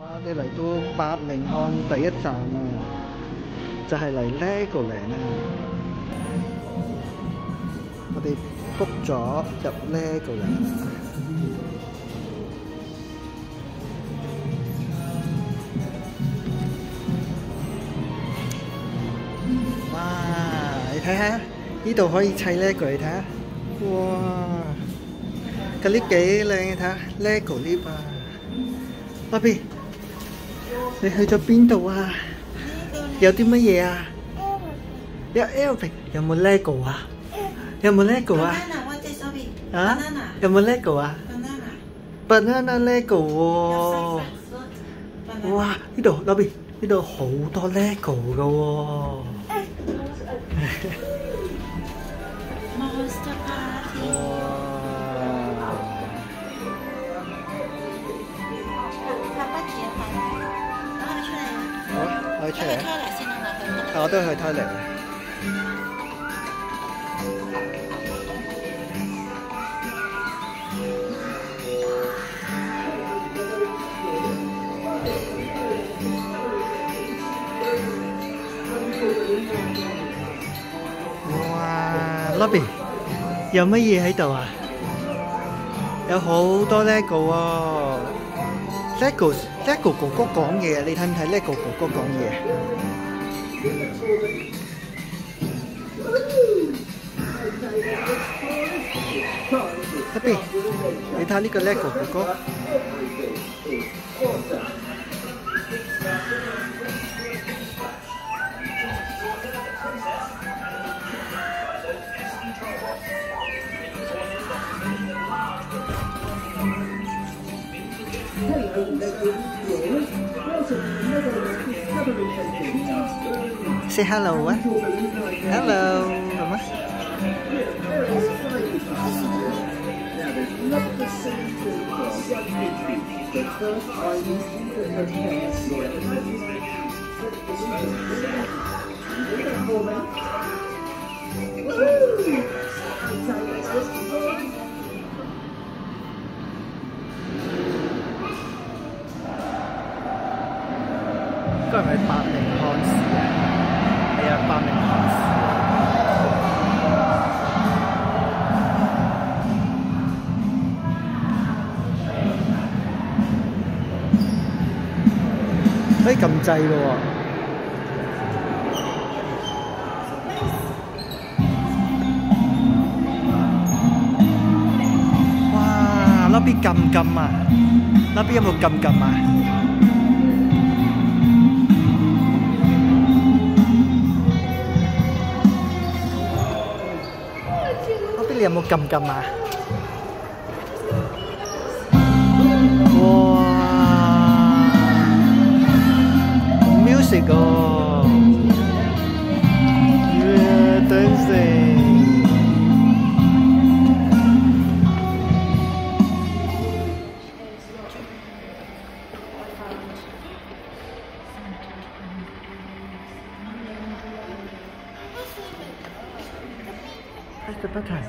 我哋嚟到伯明翰第一站啊，就係嚟 Legoland 啊！我哋 book 咗入 Legoland。哇！你睇下，呢度可以砌 Lego， 你睇下，哇！個 lift 幾靚，你睇下 Lego lift 啊！爸比，你去咗邊度啊？有啲乜嘢啊？有 Elvis， 有冇 Lego 啊？有冇 Lego 啊？啊？有冇 Lego 啊 ？Banana Lego 喎！哇！呢度，爸比，呢度好多 Lego 噶喎！我去出嚟。我都去推嚟。哇 ，Lobby 有乜嘢喺度啊？有好多 Lego 喎。Lego 哥哥講嘢，你睇唔睇 Lego 哥哥講嘢？特別，你睇呢個 Lego 哥哥。Say hello 啊 ！Hello， 好嗎？個係咪伯明翰市啊？係啊，伯明翰市。可以撳掣嘅喎。哇！Lobby 撳啊！Lobby 有冇撳啊？Lobby 你有冇撳啊？哇！music 哦 ，yeah dancing。Press the button.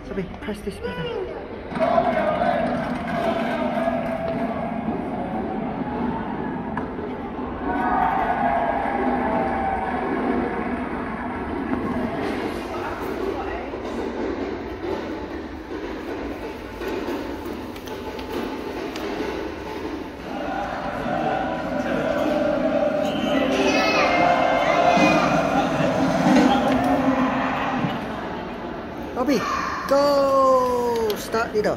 Sabi, press this button. Bobby, go! Start dito.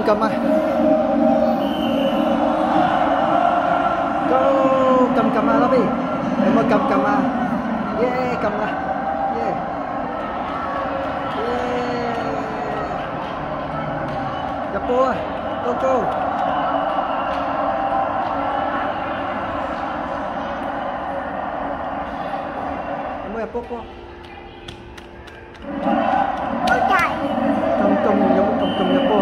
Cầm à. Go! Cầm à, Bobby. Em mau cầm à. Yeah, cầm à. Yeah. Yeah. Nhập vô à. Go, go. Em mau nhập vô cô. Cầm nhập vô.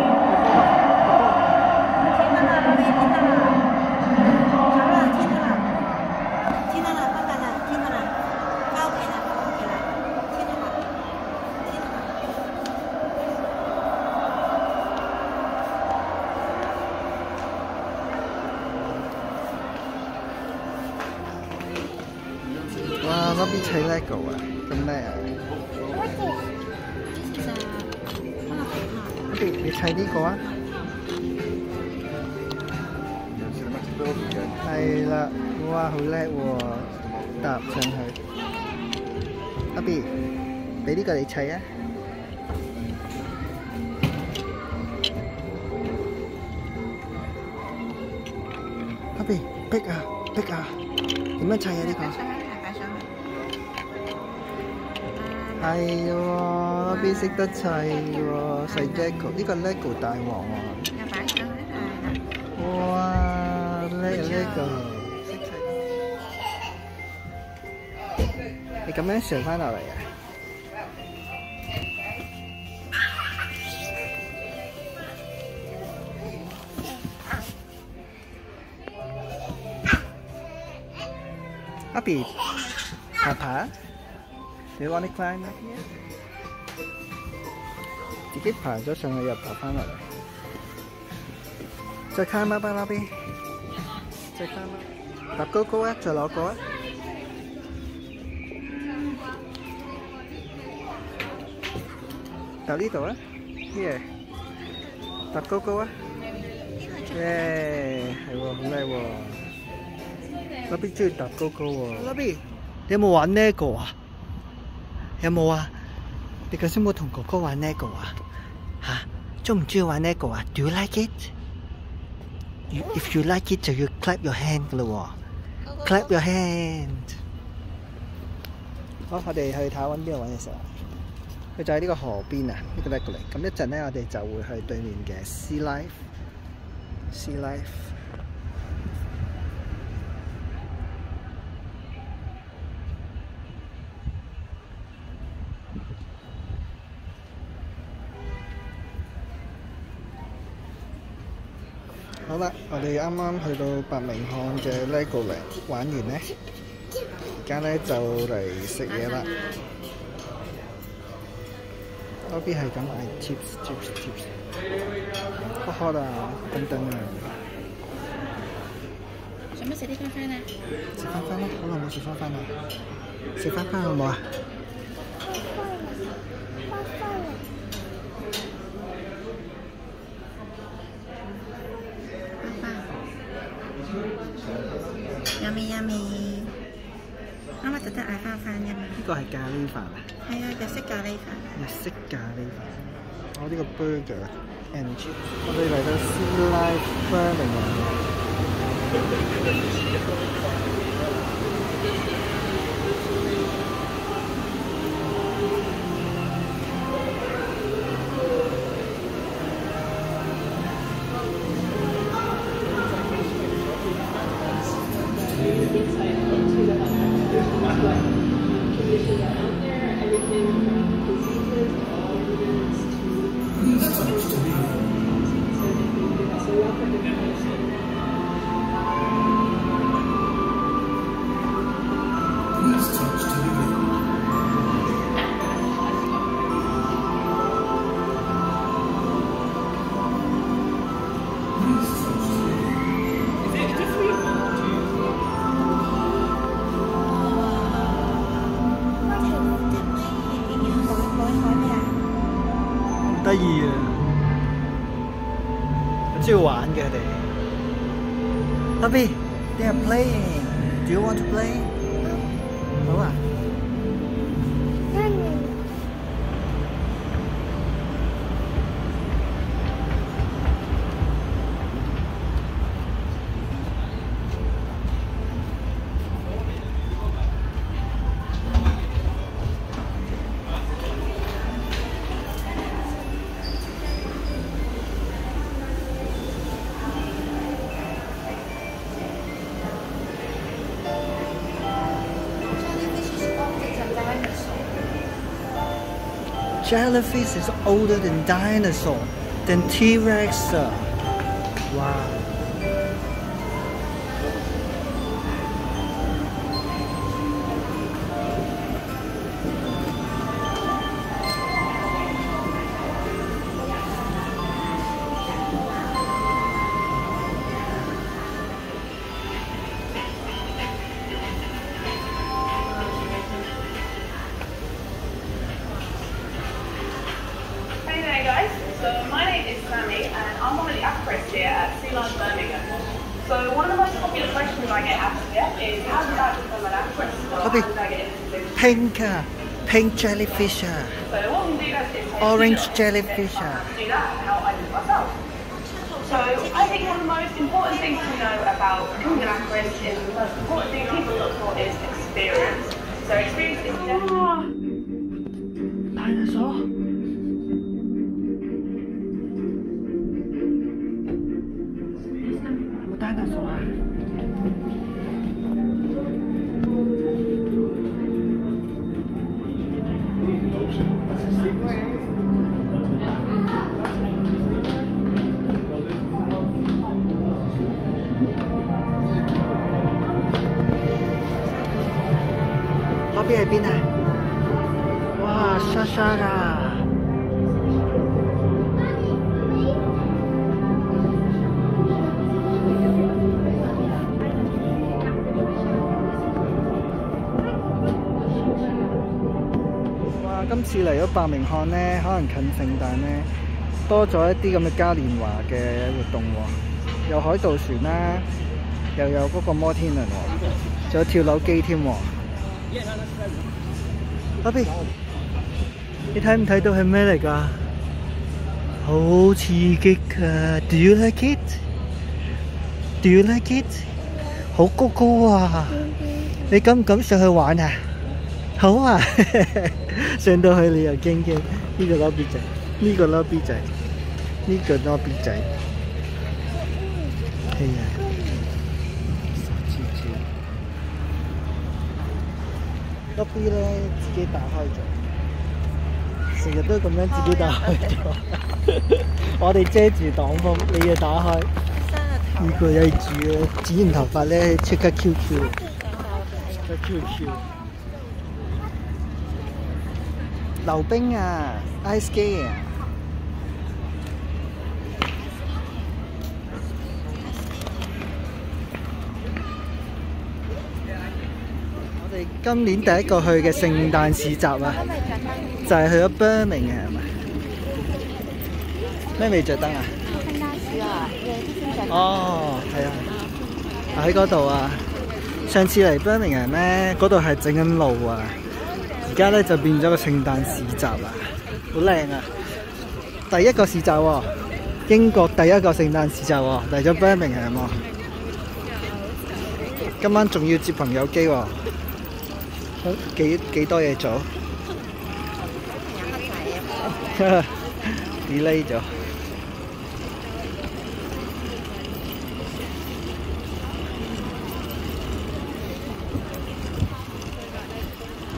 Wow, Bobby 砌 Lego 啊，咁叻啊！你砌呢個啊？係啦，哇，好叻喎！搭上去。阿 B， 俾呢個你砌啊！阿 B， 逼啊！點樣砌啊？呢個？係喎，阿 B 識得砌喎，細 Lego 呢個 Lego 大王喎。哇，叻啊 Lego！ 你咁樣上翻落嚟啊？阿 B， 爬。You want to climb up here？ 自己爬咗上去又爬翻落嚟，再 climb up 啊，邊？再 climb up， 搭高高啊，再攞個啊！搭呢度啊 ，here， 搭高高啊，耶，係喎，好叻喎！嗰邊中意搭高高喎，嗰邊你有冇玩Lego啊？有冇啊？你頭先冇同哥哥玩Lego啊？嚇，中唔中意玩Lego啊 ？Do you like it? If you like it 就要 clap your hand 噶咯喎 ，clap your hand。好，我哋去睇下揾邊度揾嘢食啊？佢就喺呢個河邊啊，呢個Lego嚟。咁一陣咧，我哋就會去對面嘅Sea Life。好啦，我哋啱啱去到伯明翰嘅 Legoland 玩完咧，而家咧就嚟食嘢啦。嗰邊係咁嗌 chips， hot 啊，等等啊。想唔想食啲番番啊？食番番啦，好耐冇食番番啦。食番番好唔好啊？Yummy， 啱啱特登嗌番番㗎嘛。呢個係咖喱飯啊？係啊，日式咖喱飯。日式咖喱飯。我呢個 burger and chips。我哋嚟到 Sea Life Birmingham。得意啊！好中意玩嘅佢哋。Bobby, they are playing. Do you want to play? 好啊。Jellyfish is older than dinosaur, than T-Rex. Wow. So my name is Sammy and I'm one of the aquarists here at Sea Life Birmingham. So one of the most popular questions I get asked here is how did I become an aquarist? So how did I get into this? Pink jellyfish. So what we can do guys is Orange jellyfish. Do that and how I did it myself. So I think one of the most important things to know about becoming an aquarist is the most important thing people look for is experience. So experience is Dinosaur? Dinosaur 啊！嗰邊係邊啊？哇，沙沙啊！今次嚟咗伯明翰咧，可能近聖誕咧，多咗一啲咁嘅嘉年華嘅活動喎，有海盜船啦，又有嗰個摩天輪喎，仲有跳樓機添喎。Bobby， 你睇唔睇到係咩嚟㗎？好刺激啊 ！Do you like it? Do you like it? 好高高啊！你敢唔敢上去玩啊？好啊！上到去你又驚驚，呢個 lobby 仔，呢個 lobby 仔，呢個 lobby 仔，係啊，傻豬豬 lobby 咧自己打開咗，成日都咁樣自己打開咗，我哋遮住擋風，你要打開。生日呢個曳住啊，剪完頭髮咧即刻 QQ， 即刻 QQ。溜冰啊 ，ice skate 啊！我哋今年第一個去嘅聖誕市集啊，就係去咗 Birmingham 係咪？咩未着燈啊？聖誕樹啊，啲先着。哦，係啊，喺嗰度啊。上次嚟 Birmingham 咧，嗰度係整緊路啊，而家咧就變咗個聖誕市集啊，好靚啊！第一個市集喎，英國第一個聖誕市集喎，嚟咗 Birmingham 喎。今晚仲要接朋友機喎，幾多嘢做？delay 咗。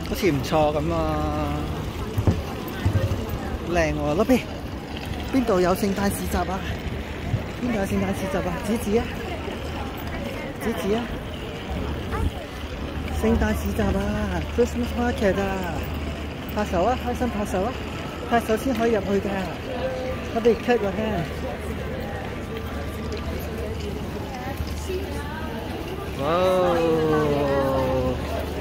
好似唔錯咁啊，靚喎！Lobby，邊度有聖誕市集啊？邊度有聖誕市集啊？指指啊！指指啊！聖誕市集啊 ！Christmas market 啊！拍手啊！開心拍手啊！拍手先可以入去㗎。Lobby cut your hand。哇！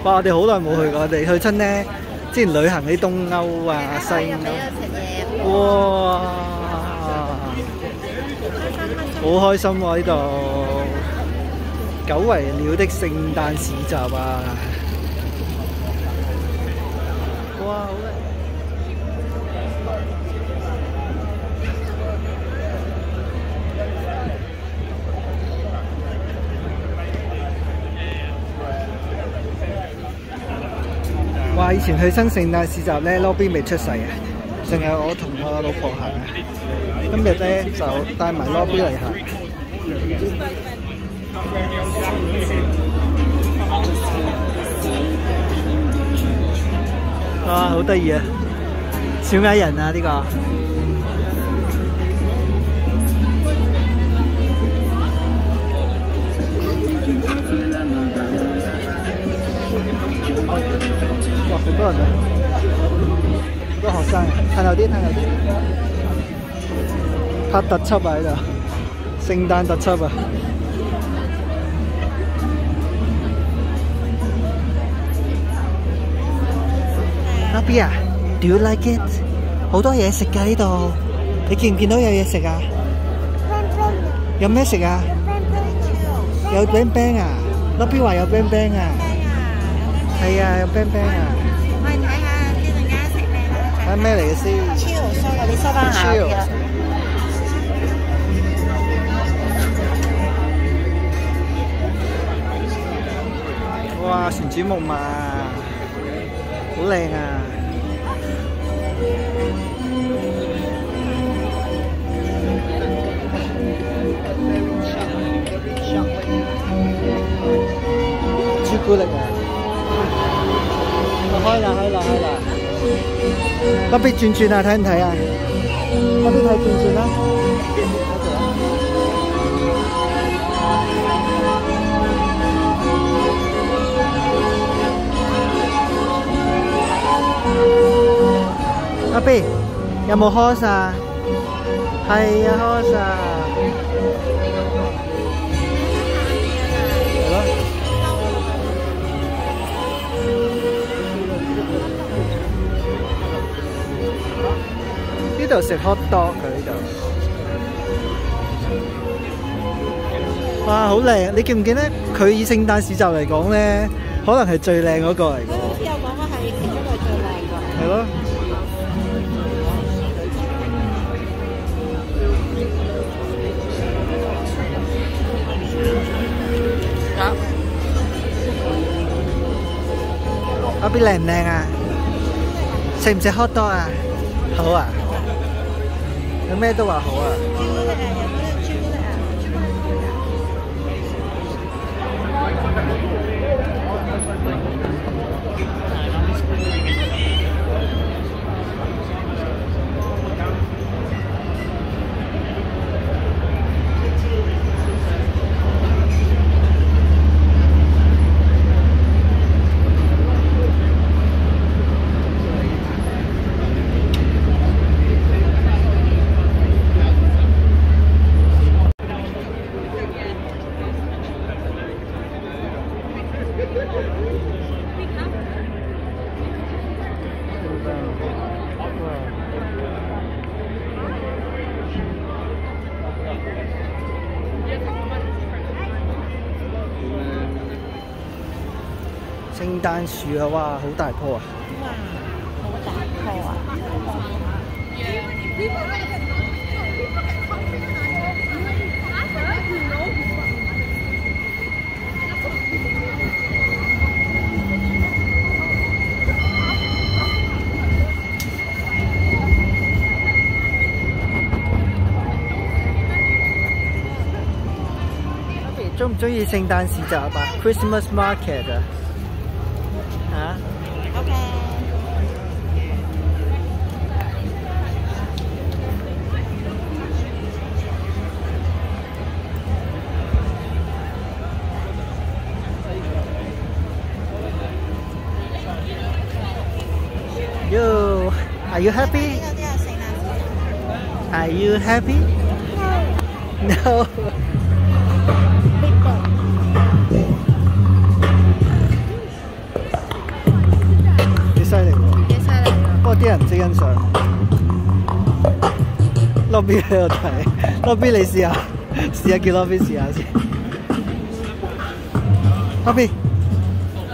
我哋好耐冇去過，我哋去親咧，之前旅行啲東歐啊、西歐。哇！好開心喎呢度，久違了的聖誕市集啊！哇！好靚！哇！以前去親聖誕市集咧，Lobby未出世啊，淨係我同我老婆行啊。今日咧就帶埋 Lobby 嚟行。哇！好得意啊，小矮人啊呢個。哇！好多人啊，好多學生，睇後啲，睇後啲，拍特輯啊喺度，聖誕特輯啊！阿 B 啊 ，Do you like it？ 好多嘢食㗎呢度，你見唔見到有嘢食啊？有咩食啊？有餅餅啊 ！Lobby 話有餅餅啊！係啊，有冰冰啊！我哋睇下呢度間食咩啦？睇下咩嚟嘅先？超疏嗰啲收翻下嘅。哇！旋轉木馬，好靚啊！朱古力啊！開啦開啦開啦！Lobby轉轉啊，睇唔睇啊？Lobby睇轉轉啦！Lobby有冇horse啊？係啊，horse啊！係咯。呢度食 hot dog 嘅呢度，哇好靚！你見唔見咧？佢以聖誕市集嚟講咧，可能係最靚嗰個嚟嘅。好似有講過係其中一個最靚㗎。係咯。阿 B 靚唔靚啊？食唔食 hot dog 啊？好啊！有咩都話好啊！朱古力啊，有冇朱古力啊？聖誕樹啊！哇，好大棵啊！哇，好大棵啊！中唔中意聖誕市集啊 ？Christmas market 啊？嚇 OK。Yo, are you happy? 呢度都有聖誕節。Are you happy? No. 幾犀利喎！幾犀利喎！不過啲人唔識欣賞。Lobby 喺度睇，Lobby 你試下叫 Lobby 試下先。Lobby，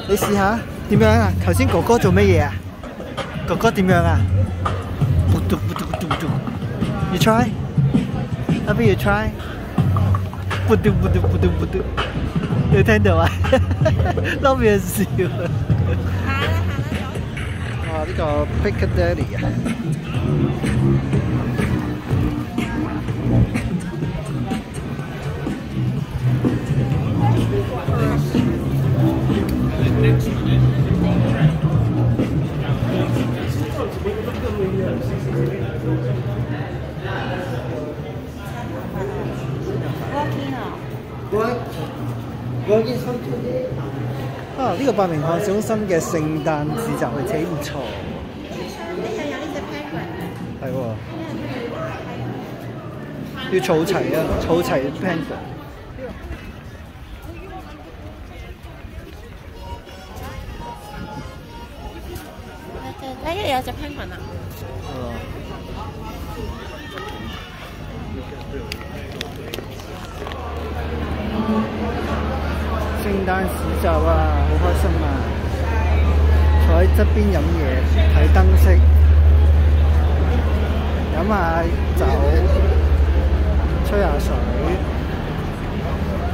你試下點樣啊？頭先哥哥做乜嘢啊？哥哥點樣啊？You try? Lobby, you try? 你聽到啊？Lobby 笑。哇！呢個 Piccadilly 啊，啊！呢個伯明翰市中心嘅聖誕市集係幾唔錯。呢度有呢隻 penguin。係喎，要儲齊啊，儲齊 penguin。呢度有隻 penguin 啊！聖誕市集啊，好開心啊！坐喺側邊飲嘢，睇燈飾，飲下酒，吹下水，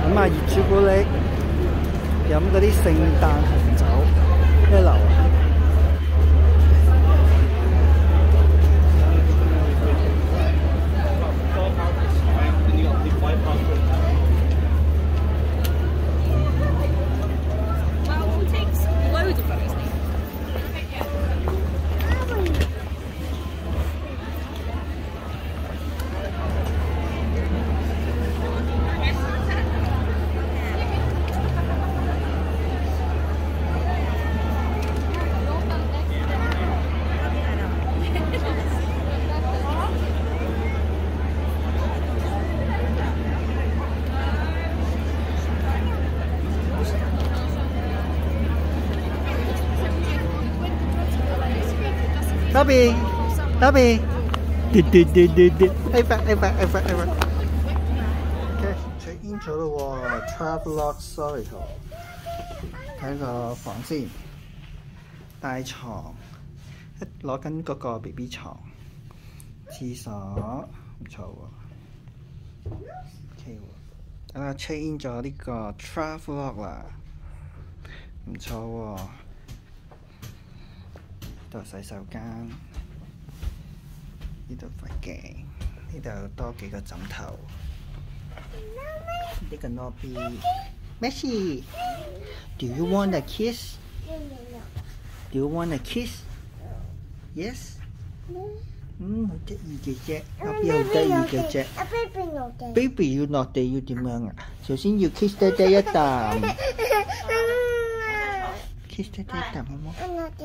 飲下熱朱古力，飲嗰啲聖誕紅酒，一流啊！Toby， check in 咗咯喎 ，Travelodge Soho， 睇個房先，大床，攞緊嗰個 BB 床，廁所唔錯喎 ，OK 喎，等我 check in 咗呢個 Travelodge 啦，唔錯喎。呢度洗手間，呢度塊鏡，呢度多幾個枕頭。呢個 Nobby，Messi， Do you want a kiss? Do you want a kiss? Yes? 好得意嘅啫 ，Nobby 好得意嘅啫。Baby 要落地要點樣啊？首先要 kiss 爹爹一啖。kiss 爹爹一啖好冇？落地。